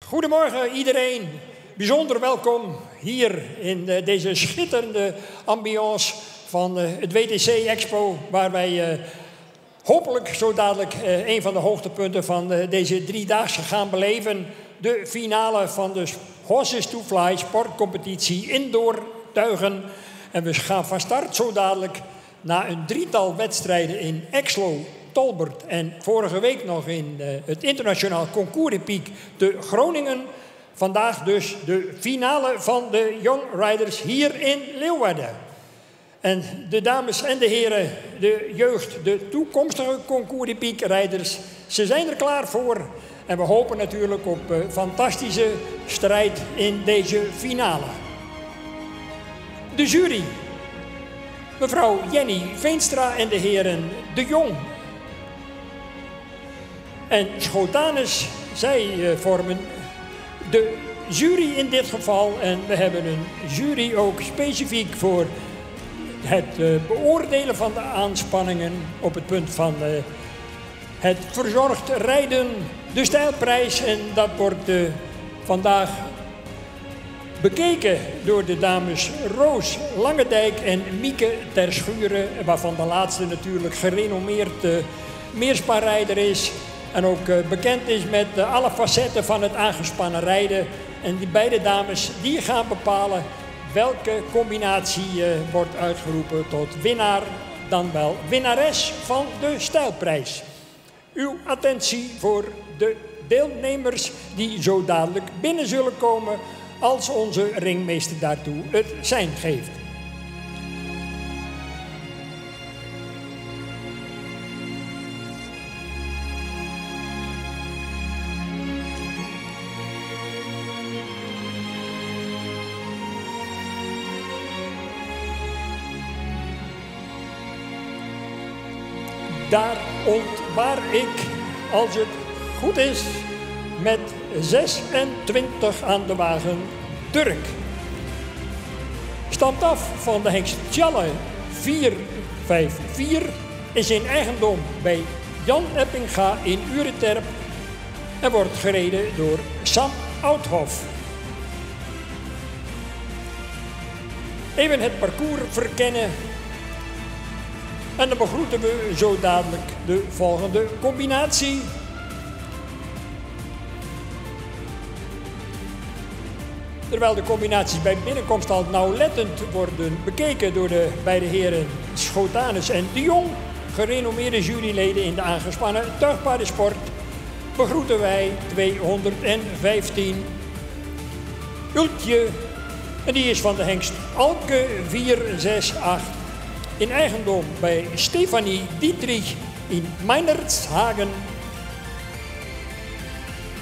Goedemorgen iedereen, bijzonder welkom hier in deze schitterende ambiance van het WTC Expo, waar wij hopelijk zo dadelijk een van de hoogtepunten van deze driedaagse gaan beleven. De finale van de Horses to Fly sportcompetitie indoor tuigen. En we gaan van start zo dadelijk na een drietal wedstrijden in Exlo, Tolbert en vorige week nog in het internationaal concours Epic te Groningen. Vandaag dus de finale van de Young Riders hier in Leeuwarden. En de dames en de heren, de jeugd, de toekomstige concours Epic rijders, ze zijn er klaar voor. En we hopen natuurlijk op fantastische strijd in deze finale. De jury. Mevrouw Jenny Veenstra en de heren De Jong en Schotanus, zij vormen de jury in dit geval. En we hebben een jury ook specifiek voor het beoordelen van de aanspanningen op het punt van het verzorgd rijden, de stijlprijs. En dat wordt vandaag bekeken door de dames Roos Langendijk en Mieke Terschuren, waarvan de laatste natuurlijk gerenommeerd meerspanrijder is. En ook bekend is met alle facetten van het aangespannen rijden. En die beide dames die gaan bepalen welke combinatie wordt uitgeroepen tot winnaar, dan wel winnares van de stijlprijs. Uw attentie voor de deelnemers die zo dadelijk binnen zullen komen als onze ringmeester daartoe het sein geeft. Daar ontwaar ik, als het goed is, met 26 aan de wagen Turk. Stamt af van de hengst Tjalle 454, is in eigendom bij Jan Eppinga in Ureterp en wordt gereden door Sam Oudhoff. Even het parcours verkennen. En dan begroeten we zo dadelijk de volgende combinatie. Terwijl de combinaties bij binnenkomst al nauwlettend worden bekeken door de beide heren Schotanus en De Jong, gerenommeerde juryleden in de aangespannen tuigpaardensport, begroeten wij 215 Ultje. En die is van de hengst Alke 468. In eigendom bij Stefanie Dietrich in Meinershagen.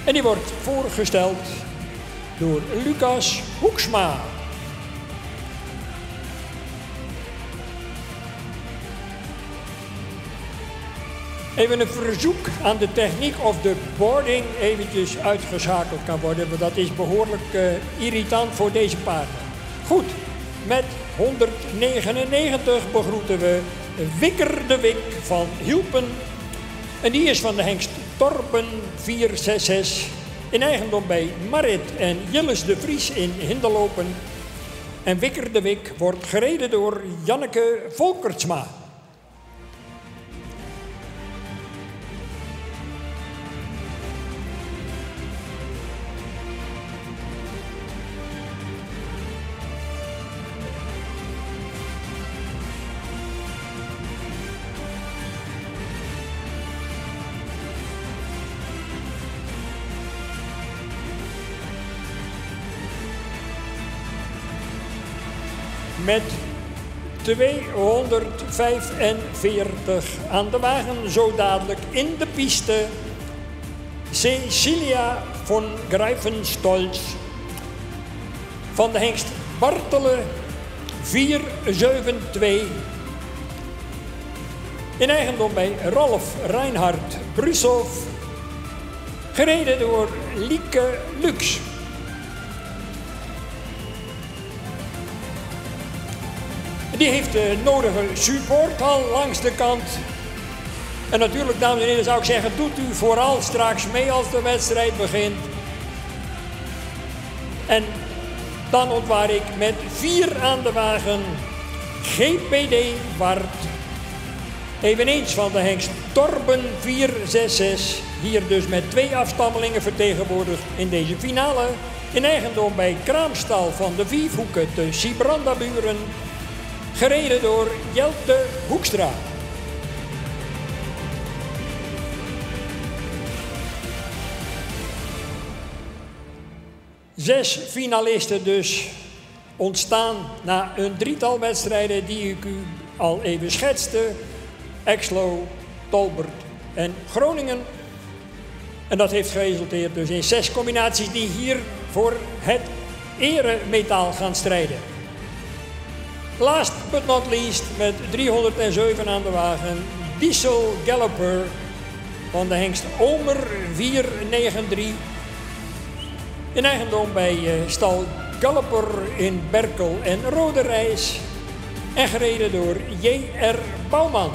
En die wordt voorgesteld door Lucas Hoeksma. Even een verzoek aan de techniek of de boarding eventjes uitgeschakeld kan worden, want dat is behoorlijk irritant voor deze paarden. Goed, met 199 begroeten we Wikker de Wik van Hielpen. En die is van de hengst Torben 466. In eigendom bij Marit en Jilles de Vries in Hinderlopen. En Wikker de Wik wordt gereden door Janneke Volkertsma. Met 245 aan de wagen, zo dadelijk in de piste, Cecilia von Greifenstolz van de hengst Bartele 472. In eigendom bij Ralf Reinhard Brushoff, gereden door Lieke Lux. Die heeft de nodige support al langs de kant. En natuurlijk, dames en heren, zou ik zeggen, doet u vooral straks mee als de wedstrijd begint. En dan ontwaar ik met 4 aan de wagen GPD Ward. Eveneens van de hengst Torben 466. Hier dus met 2 afstammelingen vertegenwoordigd in deze finale. In eigendom bij Kraamstal van de Vierhoeken te Sibrandaburen. Gereden door Jelte Hoekstra. 6 finalisten dus ontstaan na een 3-tal wedstrijden die ik u al even schetste. Exlo, Tolbert en Groningen. En dat heeft geresulteerd dus in 6 combinaties die hier voor het eremetaal gaan strijden. Last but not least met 307 aan de wagen Diesel Galloper van de hengst Omer 493. In eigendom bij stal Galloper in Berkel en Roderijs. En gereden door J.R. Bouwman.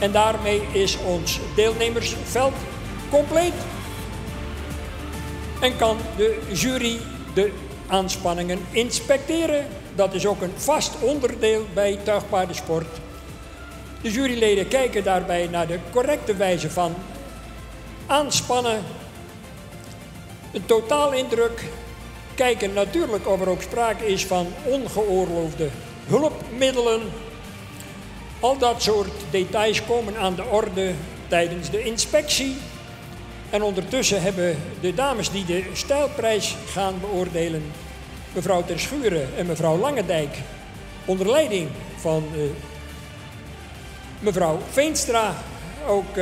En daarmee is ons deelnemersveld compleet. En kan de jury de aanspanningen inspecteren. Dat is ook een vast onderdeel bij tuigpaardensport. De juryleden kijken daarbij naar de correcte wijze van aanspannen. Een totaalindruk. Kijken natuurlijk of er ook sprake is van ongeoorloofde hulpmiddelen. Al dat soort details komen aan de orde tijdens de inspectie. En ondertussen hebben de dames die de stijlprijs gaan beoordelen, mevrouw Ter Schuren en mevrouw Langendijk, onder leiding van mevrouw Veenstra, ook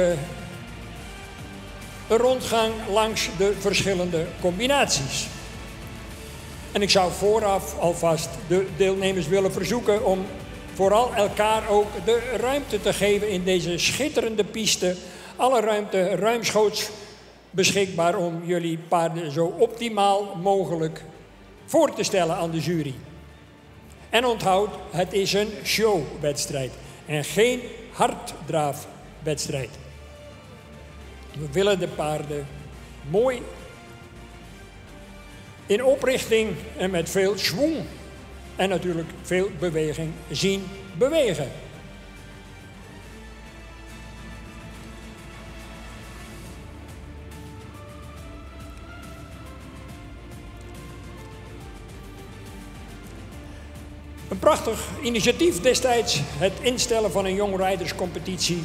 een rondgang langs de verschillende combinaties. En ik zou vooraf alvast de deelnemers willen verzoeken om vooral elkaar ook de ruimte te geven in deze schitterende piste. Alle ruimte ruimschoots beschikbaar om jullie paarden zo optimaal mogelijk voor te stellen aan de jury. En onthoud, het is een showwedstrijd en geen harddraafwedstrijd. We willen de paarden mooi in oprichting en met veel schwung en natuurlijk veel beweging zien bewegen. Een prachtig initiatief destijds, het instellen van een Young Riders competitie.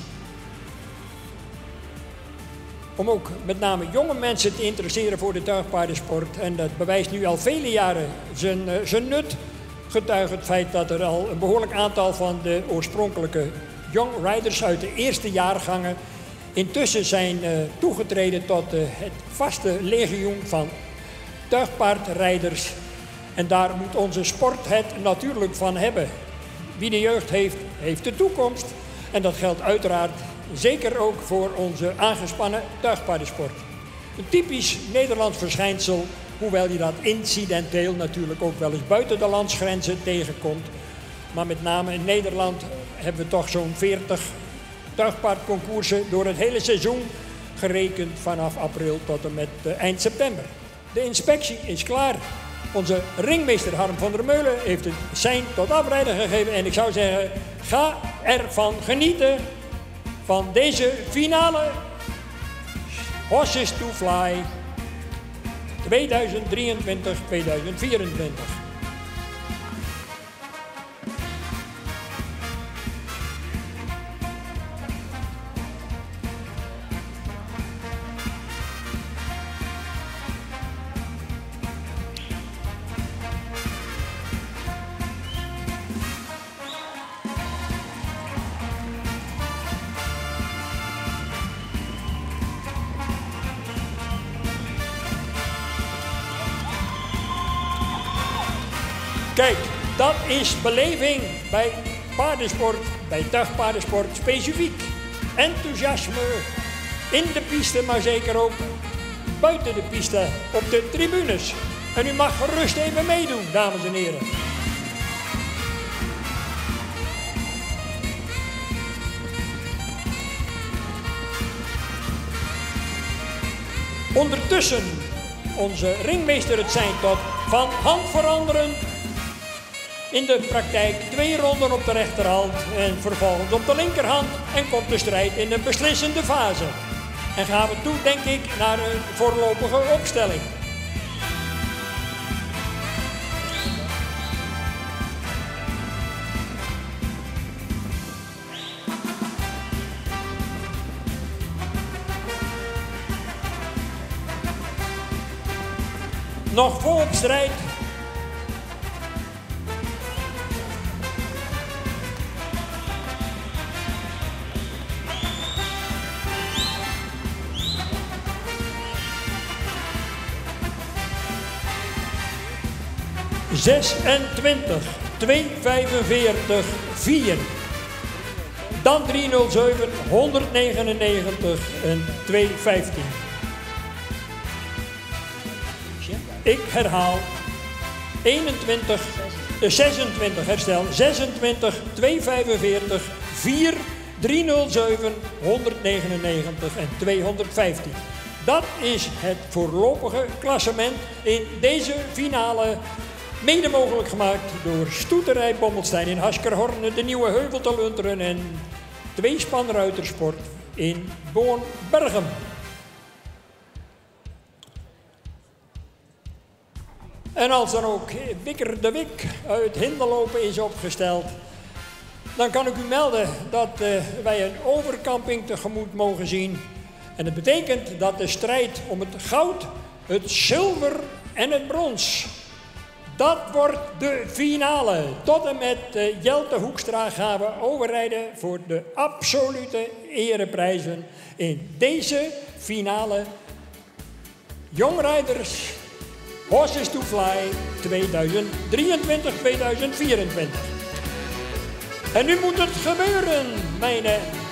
Om ook met name jonge mensen te interesseren voor de tuigpaardensport. En dat bewijst nu al vele jaren zijn nut. Getuigt het feit dat er al een behoorlijk aantal van de oorspronkelijke Young Riders uit de eerste jaargangen intussen zijn toegetreden tot het vaste legioen van tuigpaardrijders. En daar moet onze sport het natuurlijk van hebben. Wie de jeugd heeft, heeft de toekomst. En dat geldt uiteraard zeker ook voor onze aangespannen tuigpaardensport. Een typisch Nederlands verschijnsel, hoewel je dat incidenteel natuurlijk ook wel eens buiten de landsgrenzen tegenkomt. Maar met name in Nederland hebben we toch zo'n 40 tuigpaardconcoursen door het hele seizoen, gerekend vanaf april tot en met eind september. De inspectie is klaar. Onze ringmeester Harm van der Meulen heeft het sein tot afrijden gegeven. En ik zou zeggen, ga ervan genieten van deze finale Horses to Fly 2023-2024. Kijk, dat is beleving bij paardensport, bij tuigpaardensport specifiek. Enthousiasme in de piste, maar zeker ook buiten de piste op de tribunes. En u mag gerust even meedoen, dames en heren. Ondertussen onze ringmeester het zijn tot van hand veranderen. In de praktijk 2 ronden op de rechterhand en vervolgens op de linkerhand en komt de strijd in de beslissende fase. En gaan we toe, denk ik, naar een voorlopige opstelling. Nog volop strijd. ...26, 2:45, 4. Dan 3:07, 199 en 2:15. Ik herhaal. 26, herstel. 26, 2:45, 4, 3:07, 199 en 215. Dat is het voorlopige klassement in deze finale. Mede mogelijk gemaakt door Stoeterij Bommelstein in Haskerhorne, de Nieuwe Heuvel te Lunteren en Tweespan Ruitersport in Boon-Berchem. En als dan ook Wikker de Wik uit Hinderlopen is opgesteld, dan kan ik u melden dat wij een overkamping tegemoet mogen zien. En dat betekent dat de strijd om het goud, het zilver en het brons, dat wordt de finale. Tot en met Jelte Hoekstra gaan we overrijden voor de absolute ereprijzen in deze finale. Young Riders Horses to Fly 2023-2024. En nu moet het gebeuren, mijn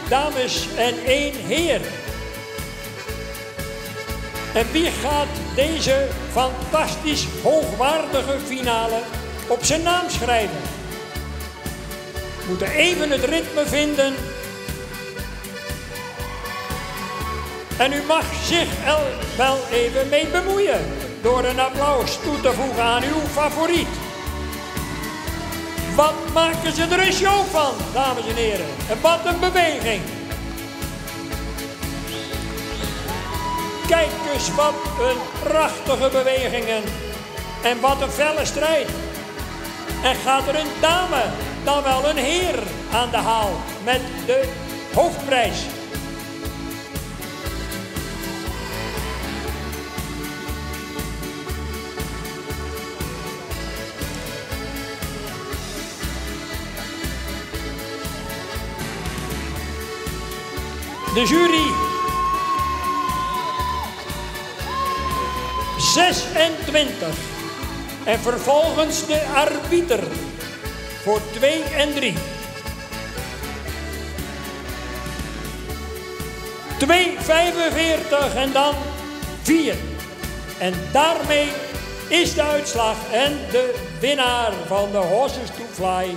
dames en heer. En wie gaat deze fantastisch hoogwaardige finale op zijn naam schrijven? We moeten even het ritme vinden. En u mag zich er wel even mee bemoeien door een applaus toe te voegen aan uw favoriet. Wat maken ze er een show van, dames en heren. En wat een beweging. Kijk eens wat een prachtige bewegingen. En wat een felle strijd. En gaat er een dame, dan wel een heer aan de haal met de hoofdprijs. De jury 26 en vervolgens de arbiter voor 2 en 3. 2:45 en dan 4. En daarmee is de uitslag en de winnaar van de Horses to Fly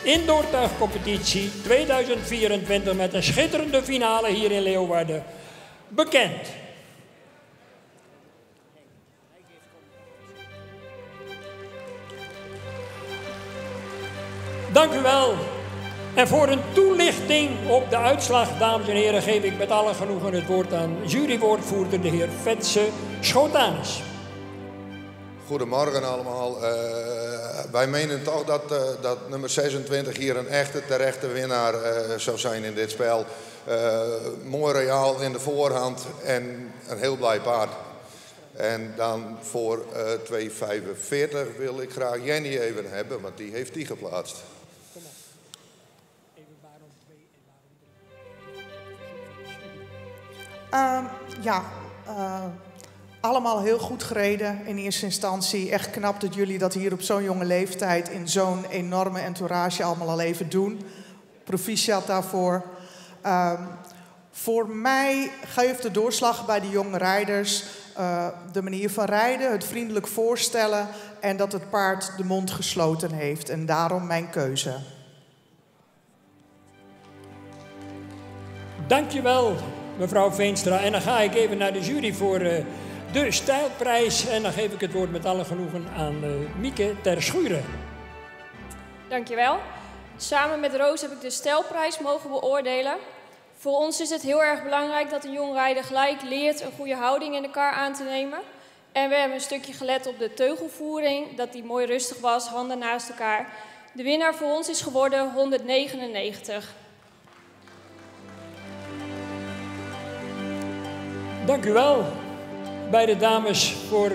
indoortuigcompetitie 2024 met een schitterende finale hier in Leeuwarden bekend. Dank u wel. En voor een toelichting op de uitslag, dames en heren, geef ik met alle genoegen het woord aan jurywoordvoerder de heer Fetse Schotanus. Goedemorgen allemaal. Wij menen toch dat nummer 26 hier een echte terechte winnaar zou zijn in dit spel. Mooi royaal in de voorhand en een heel blij paard. En dan voor 2:45 wil ik graag Jenny even hebben, want die heeft die geplaatst. Kom op. Even waarom 2 en waarom 3? Allemaal heel goed gereden in eerste instantie. Echt knap dat jullie dat hier op zo'n jonge leeftijd in zo'n enorme entourage allemaal al even doen. Proficiat daarvoor. Voor mij geeft de doorslag bij de jonge rijders de manier van rijden, het vriendelijk voorstellen en dat het paard de mond gesloten heeft. En daarom mijn keuze. Dankjewel, mevrouw Veenstra. En dan ga ik even naar de jury voor de stijlprijs. En dan geef ik het woord met alle genoegen aan Mieke ter Schuren. Dankjewel. Samen met Roos heb ik de stijlprijs mogen beoordelen. Voor ons is het heel erg belangrijk dat een jong rijder gelijk leert een goede houding in de kar aan te nemen. En we hebben een stukje gelet op de teugelvoering, dat die mooi rustig was, handen naast elkaar. De winnaar voor ons is geworden 199. Dank u wel, beide dames, voor...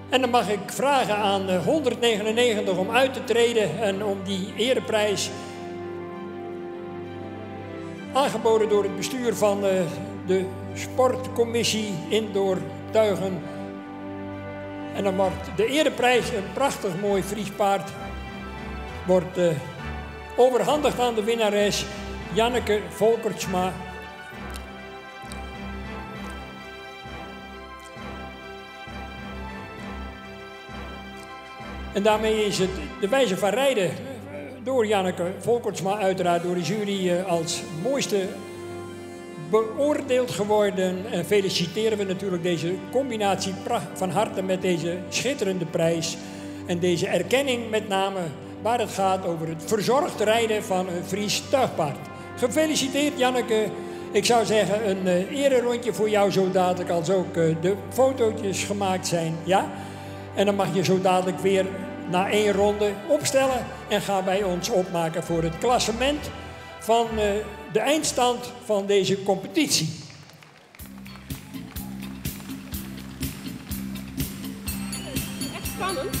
En dan mag ik vragen aan 199 om uit te treden en om die ereprijs, aangeboden door het bestuur van de sportcommissie Indoor Tuigen. En dan wordt de ereprijs, een prachtig mooi Fries paard, wordt overhandigd aan de winnares Janneke Volkertsma. En daarmee is het de wijze van rijden door Janneke Volkertsma, uiteraard door de jury, als mooiste beoordeeld geworden. En feliciteren we natuurlijk deze combinatie van harte met deze schitterende prijs. En deze erkenning met name waar het gaat over het verzorgd rijden van een Fries tuigpaard. Gefeliciteerd Janneke. Ik zou zeggen een ererondje voor jou zo dadelijk als ook de fotootjes gemaakt zijn. Ja? En dan mag je zo dadelijk weer na 1 ronde opstellen en gaan wij ons opmaken voor het klassement van de eindstand van deze competitie. Echt spannend.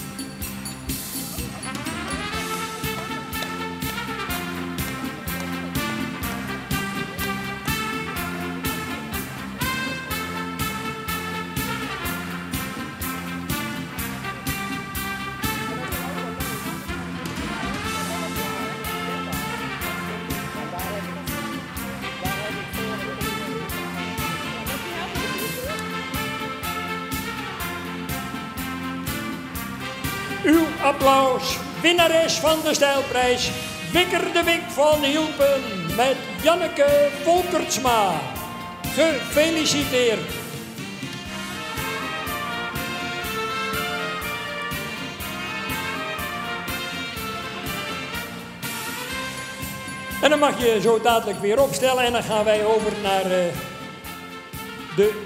Uw applaus, winnares van de stijlprijs, Wikker de Wik van Hielpen met Janneke Volkertsma. Gefeliciteerd. En dan mag je zo dadelijk weer opstellen en dan gaan wij over naar de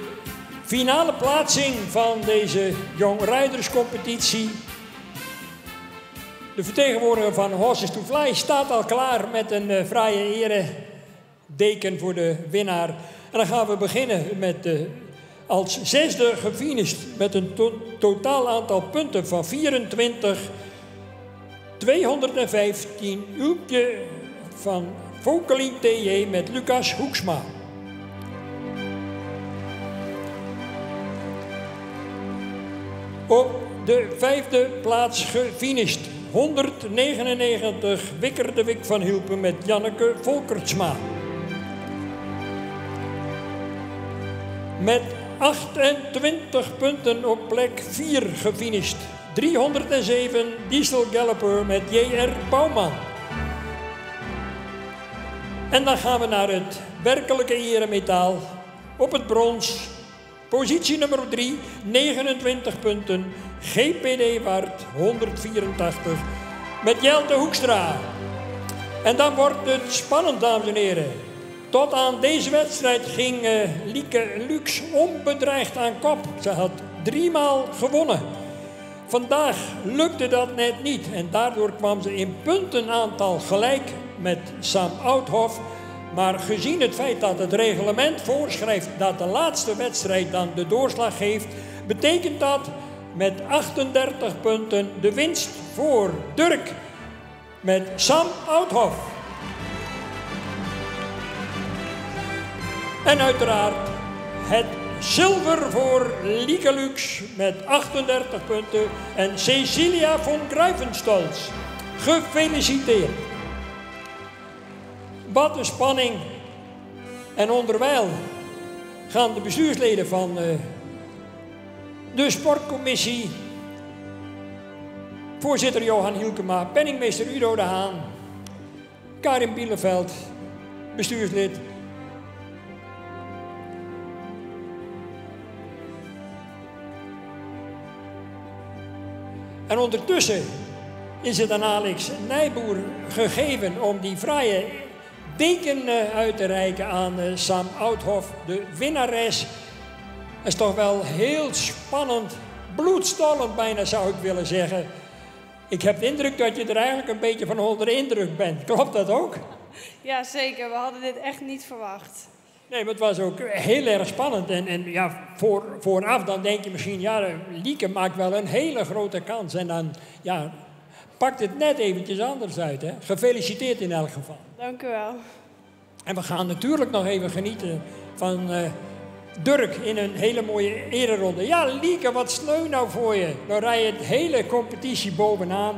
finale plaatsing van deze Young Riders competitie. De vertegenwoordiger van Horses to Fly staat al klaar met een fraaie eredeken voor de winnaar. En dan gaan we beginnen met als 6e gefinished met een totaal aantal punten van 24. 215 Ulpje van Vokelien TJ met Lucas Hoeksma. Op de 5e plaats gefinished. 199 Wikker de Wik van Hielpen met Janneke Volkertsma. Met 28 punten op plek 4 gefinished. 307 Diesel Galloper met J.R. Bouwman. En dan gaan we naar het werkelijke eremetaal. Op het brons, positie nummer 3, 29 punten. GPD Ward 184 met Jelte Hoekstra. En dan wordt het spannend, dames en heren. Tot aan deze wedstrijd ging Lieke Lux onbedreigd aan kop. Ze had 3 maal gewonnen. Vandaag lukte dat net niet en daardoor kwam ze in puntenaantal gelijk met Sam Oudhoff. Maar gezien het feit dat het reglement voorschrijft dat de laatste wedstrijd dan de doorslag geeft, betekent dat met 38 punten de winst voor Durk met Sam Oudhoff. En uiteraard het zilver voor Lieke Lux met 38 punten en Cecilia von Greifenstolz. Gefeliciteerd. Wat een spanning. En onderwijl gaan de bestuursleden van de sportcommissie, voorzitter Johan Hielkema, penningmeester Udo de Haan, Karin Bieleveld, bestuurslid, En ondertussen is het aan Alex Nijboer gegeven om die fraaie deken uit te reiken aan Sam Oudhoff, de winnares. Dat is toch wel heel spannend, bloedstollend bijna zou ik willen zeggen. Ik heb de indruk dat je er eigenlijk een beetje van onder de indruk bent. Klopt dat ook? Ja, zeker. We hadden dit echt niet verwacht. Nee, maar het was ook heel erg spannend. En ja, vooraf dan denk je misschien, ja, Lieke maakt wel een hele grote kans. En dan, ja, pakt het net eventjes anders uit, hè. Gefeliciteerd in elk geval. Dank u wel. En we gaan natuurlijk nog even genieten van Dirk in een hele mooie ereronde. Ja, Lieke, wat sneu nou voor je. Dan rij je het hele competitie bovenaan.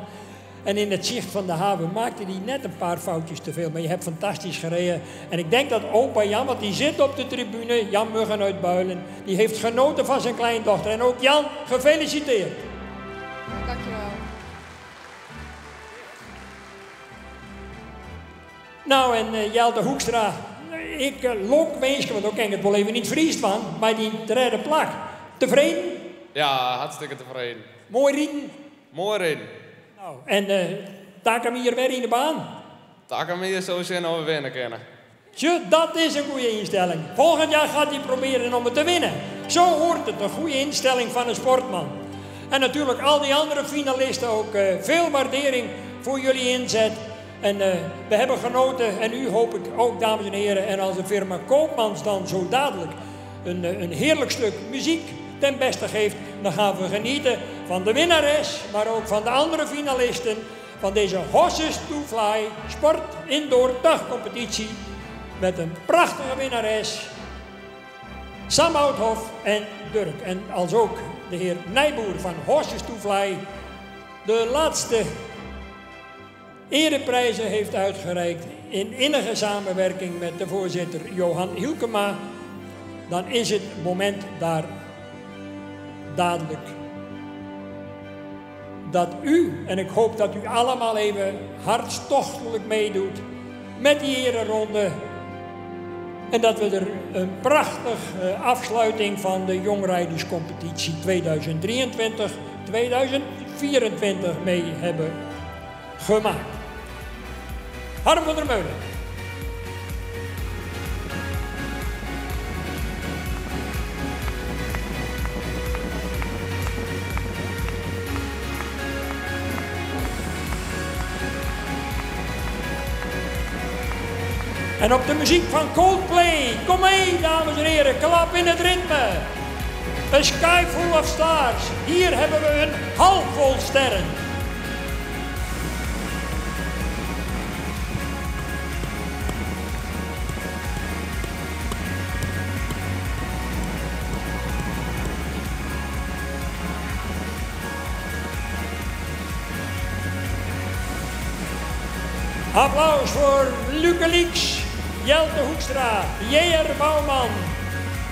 En in het zicht van de haven maakte hij net een paar foutjes te veel. Maar je hebt fantastisch gereden. En ik denk dat opa Jan, want die zit op de tribune, Jan Muggen uit Builen, die heeft genoten van zijn kleindochter. En ook Jan, gefeliciteerd. Dankjewel. Nou, en Jelte Hoekstra, ik lok meestal, want ook ken ik het wel even niet vriest van, maar die derde plak. Tevreden? Ja, hartstikke tevreden. Mooi rieden? Mooi rijden. Nou, en Takamir weer in de baan? Takamir sowieso nog weer winnen kunnen. Tje, dat is een goede instelling. Volgend jaar gaat hij proberen om het te winnen. Zo hoort het, een goede instelling van een sportman. En natuurlijk al die andere finalisten ook veel waardering voor jullie inzet. En we hebben genoten, en u hoop ik ook, dames en heren. En als de firma Koopmans dan zo dadelijk een heerlijk stuk muziek ten beste geeft, dan gaan we genieten van de winnares, maar ook van de andere finalisten van deze Horses to Fly Sport Indoor Dagcompetitie. Met een prachtige winnares, Sam Oudhoff en Dirk. En als ook de heer Nijboer van Horses to Fly de laatste ereprijzen heeft uitgereikt in innige samenwerking met de voorzitter Johan Hielkema, dan is het moment daar dadelijk dat u, en ik hoop dat u allemaal even hartstochtelijk meedoet met die ereronde en dat we er een prachtige afsluiting van de jongrijderscompetitie 2023-2024 mee hebben gemaakt. Harm van der Meulen. En op de muziek van Coldplay. Kom mee, dames en heren, klap in het ritme. A Sky Full of Stars. Hier hebben we een hal vol sterren. Applaus voor Luke Lieks, Jelte Hoekstra, J.R. Bouwman,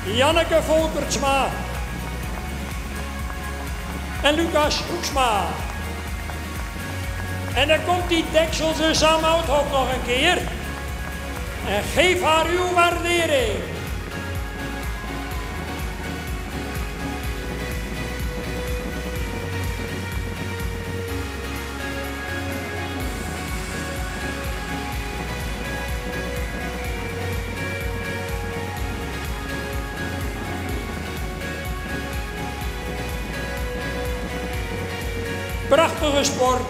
Janneke Volkertsma en Lucas Hoeksma. En dan komt die Dekselse Sam Oudhoff nog een keer. En geef haar uw waardering. Prachtige sport.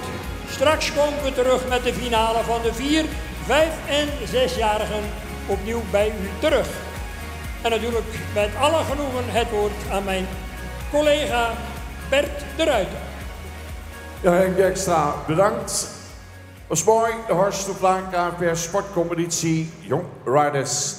Straks komen we terug met de finale van de 4, 5 en 6-jarigen opnieuw bij u terug. En natuurlijk met alle genoegen het woord aan mijn collega Bert de Ruiter. Ja, Henk Dijkstra, bedankt. Was mooi, de Horses to Fly KNPR sportcompetitie Young Riders